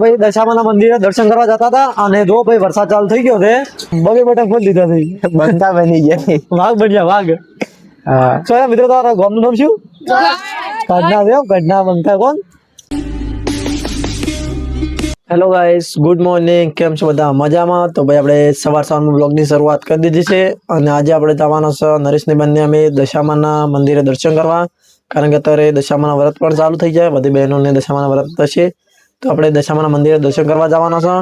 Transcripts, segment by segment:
ભાઈ દશામાના મંદિરે દર્શન કરવા જતા હતા અને જો ભાઈ વરસાદ ચાલુ થઈ ગયો છે બગે બટક ખોલી દીધા થઈ બંકા બની ગયા વાઘ બન્યા વાઘ હા તો મિત્રો તારા ગામનું નામ શું? કડના દેવ કડના બંકા કોણ? Hello guys, good morning. કેમ છો બધા? મજામાં? તો ભાઈ આપણે સવારમાં બ્લોગની શરૂઆત કરી દીધી છે અને આજે આપણે જવાના છે નરેશની બંને અમે દશામાના મંદિરે દર્શન કરવા, કારણ કે અત્યારે દશામાના વ્રત પણ ચાલુ થઈ જાય, બધી બહેનોને દશામાના વ્રત થશે તો આપણે દશામાના મંદિરે દર્શન કરવા જવાના છે.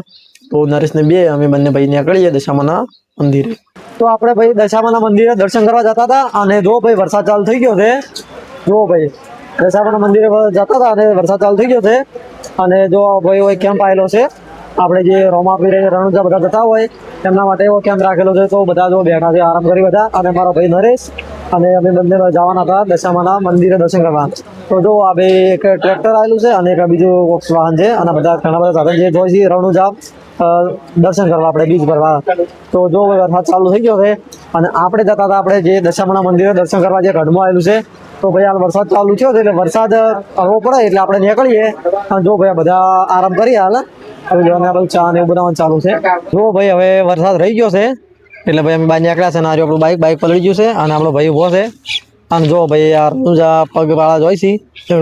તો નરેશને બે અમે બંને ભાઈ નીકળીએ દશામાના મંદિરે. તો આપણે ભાઈ દશામાના મંદિરે દર્શન કરવા જતા હતા અને જો ભાઈ વરસાદ ચાલુ થઈ ગયો છે. જો ભાઈ દશામાના મંદિરે જતા હતા અને વરસાદ ચાલુ થઈ ગયો છે અને જો ભાઈ હોય કેમ્પ આવેલો છે, આપણે જે રોમાપીર રણુજા બધા જતા હોય એમના માટે એવો કેમ્પ રાખેલો છે. તો બધા જો બેઠા છે આરામ કરી બધા, અને મારો ભાઈ નરેશ અને અમે બંને જવાના હતા દશામાના મંદિરે દર્શન કરવા. તો જો આ બે એક ટ્રેક્ટર આવેલું છે અને એક બીજું વાહન છે અને બધા ઘણા બધા સાધન જે જોઈ છે રણુજા દર્શન કરવા, આપણે બીજ ભરવા. તો જો વરસાદ ચાલુ થઈ ગયો છે અને આપણે જતા હતા આપણે જે દશામાના મંદિરે દર્શન કરવા જે ગઢમાં આવેલું છે. તો ભાઈ હાલ વરસાદ ચાલુ થયો છે એટલે વરસાદ હળવો પડે એટલે આપણે નીકળીએ. અને જો ભાઈ બધા આરામ કરીએ હાલ, હવે ચા ને એવું બનાવવાનું ચાલુ છે. જો ભાઈ હવે વરસાદ રહી ગયો છે એટલે ભાઈ અમે બહાર નીકળ્યા છે અને આપણું બાઇક પલળી ગયું છે અને આપણો ભાઈ ઉભો છે. અને જો ભાઈ યાર પગવાળા જોઈ છે,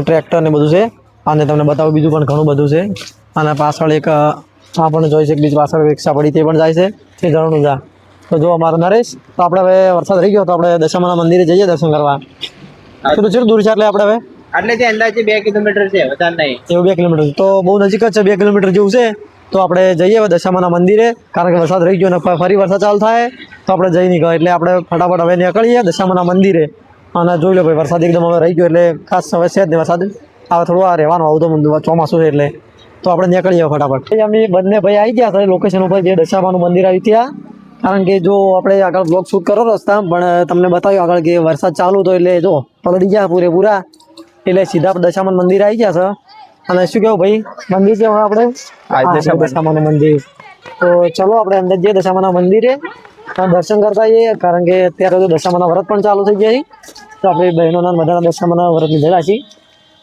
ટ્રેક્ટર ને બધું છે અને તમને બતાવું બીજું પણ ઘણું બધું છે. અને પાછળ એક આ પણ જોઈ છે, બીજી પાછળ રિક્ષા પડી તે પણ જાય છે તે જણનું જા. તો જો અમારો નરેશ, તો આપણે હવે વરસાદ રહી ગયો તો આપણે દશામાના મંદિરે જઈએ દર્શન કરવા. કેટલું દૂર છે એટલે આપણે હવે એટલે જે અંદાજે 2 કિલોમીટર છે, વધારે નહીં. એવું 2 કિલોમીટર તો બહુ નજીક જ છે, 2 કિલોમીટર જેવું છે. તો આપણે જઈએ હવે દશામાના મંદિરે, કારણ કે વરસાદ રહી ગયો ને ફરી વરસાદ ચાલુ થાય તો આપણે જઈ નહીં ગયા, એટલે આપણે ફટાફટ હવે નીકળીએ દશામાના મંદિરે. અને જોઈ લો ભાઈ વરસાદ એકદમ હવે રહી ગયો એટલે ખાસ હવે છે જ નહીં વરસાદ, હવે થોડું આ રહેવાનું આવું તો ચોમાસું છે એટલે. તો આપણે નીકળીએ ફટાફટ. અમે બંને ભાઈ આવી ગયા હતા લોકેશન ઉપર જે દશામાનું મંદિર આવી ત્યાં, કારણ કે જો આપણે આગળ બ્લોગ શૂટ કરો રસ્તા પણ તમને બતાવ્યું આગળ કે વરસાદ ચાલુ હતો એટલે જો પલળી ગયા પૂરેપૂરા, એટલે સીધા દશામાન મંદિર આવી ગયા છે. અને શું કેવું ભાઈ, મંદિર છે આપણે દશામાનું મંદિર. તો ચલો આપણે અંદર જઈએ દશામાના મંદિરે દર્શન કરતા આવીએ, કારણ કે અત્યારે તો દશામાના વ્રત પણ ચાલુ થઈ ગયા છે. તો આપણે બહેનોના બધા દશામાના વ્રત લીધેલા છીએ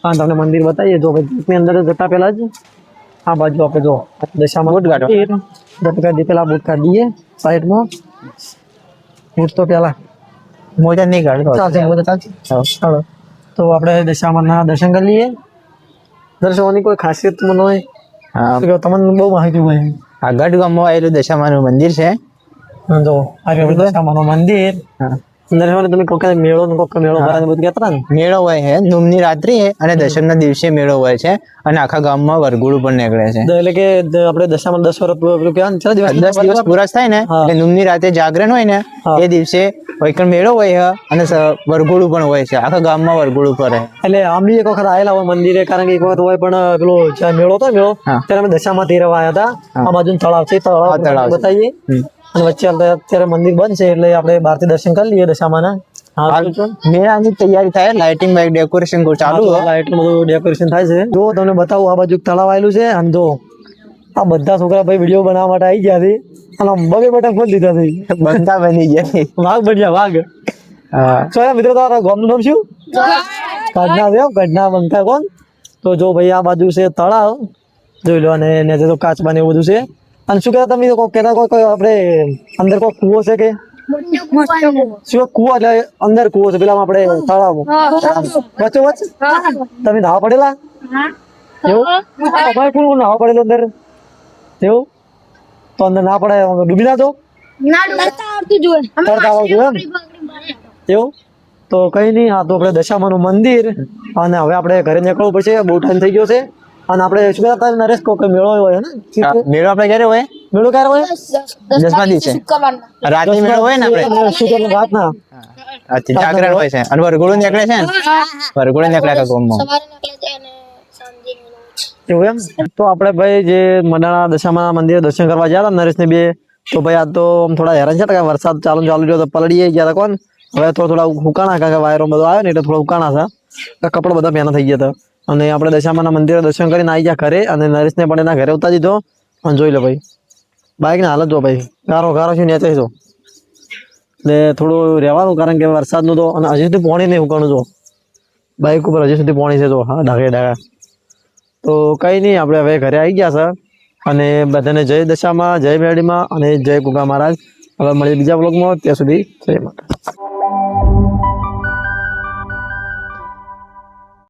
અને તમને મંદિર બતાવીએ. જો ભાઈ અંદર જતા પહેલા જ આ બાજુ આપણે જો દશામાનું બૂટ કાઢી પેલા બૂટ કાઢી દઈએ સાઈડમાં. બૂટ તો પેલા મોજા નહીં કાઢતો ચાલો. તો આપણે દશામાના દર્શન કરી લઈએ. દર્શનની કોઈ ખાસિયત મને હોય? હા, તમને બહુ માહિતી હોય. આ ગઢ ગામમાં આવેલું દશામાનું મંદિર છે. જો આ દશામાનું મંદિર. અંદર તમે કોક મેળો ભરાને બધું કહેતા ને, મેળો હોય છે, નોમની રાત્રિ છે અને દશમના દિવસે મેળો હોય છે અને આખા ગામમાં વરઘોડું પણ નીકળે છે. એટલે કે આપણે દશામાં 10 વર્ષ 10 દિવસ પૂરા થાય ને એટલે નોમની રાતે જાગરણ હોય ને એ દિવસે વૈકણ મેળો હોય છે અને વરઘોડું પણ હોય છે, આખા ગામમાં વરઘોડું ફરે. એટલે આમની એક વખત આવેલા હોય મંદિરે, કારણ કે એક વખત હોય પણ પેલો મેળો હતો મેળો ત્યારે અમે દશામાં તેરવા આવ્યા હતા. આ બાજુ તળાવ છે, તળાવ બતાવીએ. અને વચ્ચે અત્યારે મંદિર બંધ છે એટલે આપણે બહારથી દર્શન કરી લઈએ દશામાના. મેળાની તૈયારી થાય, લાઇટિંગ બાઇક ડેકોરેશન ચાલુ, એટલું બધું ડેકોરેશન થાય છે. જો તમને બતાવું, આ બાજુ તળાવ આવેલું છે અને જો આ બધા છોકરા ભાઈ વિડીયો બનાવવા માટે આવી ગયા છે અને બગે બટન ખોલી દીધા છે, બંકા બની ગયા વાઘ બન્યા વાઘ. હા મિત્રો, તારા ગામનું નામ શું? કડના દેવ કડના બંકા કોણ? તો જો ભાઈ આ બાજુ છે તળાવ, જોઈ લો, અને નીચે તો કાચબા ને એવું બધું છે. અને શું કહેતા તમે કહેતા કોઈ આપણે અંદર કોઈ કૂવો છે કે શું? કૂવો એટલે અંદર કૂવો છે પેલા આપણે તળાવ વચ્ચે વચ્ચે તમે નાવા પડેલા એવું? અમારે પણ નાવા પડેલો અંદર એવું? તો અંદર ના પડે, ડૂબી ના દો એવું? તો કઈ નહીં, આ તો આપણે દશામાનું મંદિર અને હવે આપણે ઘરે નીકળવું પડશે, બહુ ટાઈમ થઈ ગયો છે. અને આપણે શું કહેતા નરેશ કો મેળો હોય ને? મેળો આપણે ક્યારે હોય? મેળો ક્યારે હોય? 10મા દિવસે રાતે મેળો હોય ને, આપણે રાતના જાગરણ હોય છે અને વરઘોડું નીકળે છે ને, વરઘોડું નીકળે કે ગામમાં એવું એમ. તો આપણે ભાઈ જે મડાણા દશામાના મંદિરે દર્શન કરવા ગયા હતા નરેશ ને બે, તો ભાઈ આ તો થોડા હેરાન છે કે વરસાદ ચાલુ રહ્યો તો પલળી ગયા હતા કોણ. હવે તો થોડા ઉકાણા, કારણ કે વાયરો બધો આવ્યો ને એટલે થોડા ઉકાણા છે, કપડા બધા પહેના થઈ ગયા હતા. અને આપણે દશામાના મંદિરે દર્શન કરીને આવી ગયા ઘરે અને નરેશને પણ એના ઘરે ઉતારી દીધો. અને જોઈ લો ભાઈ બાઇક ને હાલત જો ભાઈ, ગારો છે નેચે જો, એટલે થોડું રહેવાનું, કારણ કે વરસાદનું તો. અને હજી સુધી પાણી નહીં ઉકાણું જો બાઇક ઉપર, હજી સુધી પાણી છે જો. હા ડાઘે ડાઘા. તો કંઈ નહીં, આપણે હવે ઘરે આવી ગયા છે અને બધાને જય દશામાં, જય મેરડીમાં અને જય ગુગા મહારાજ. હવે મળીએ બીજા બ્લોગમાં. ત્યાં સુધી જય માતા.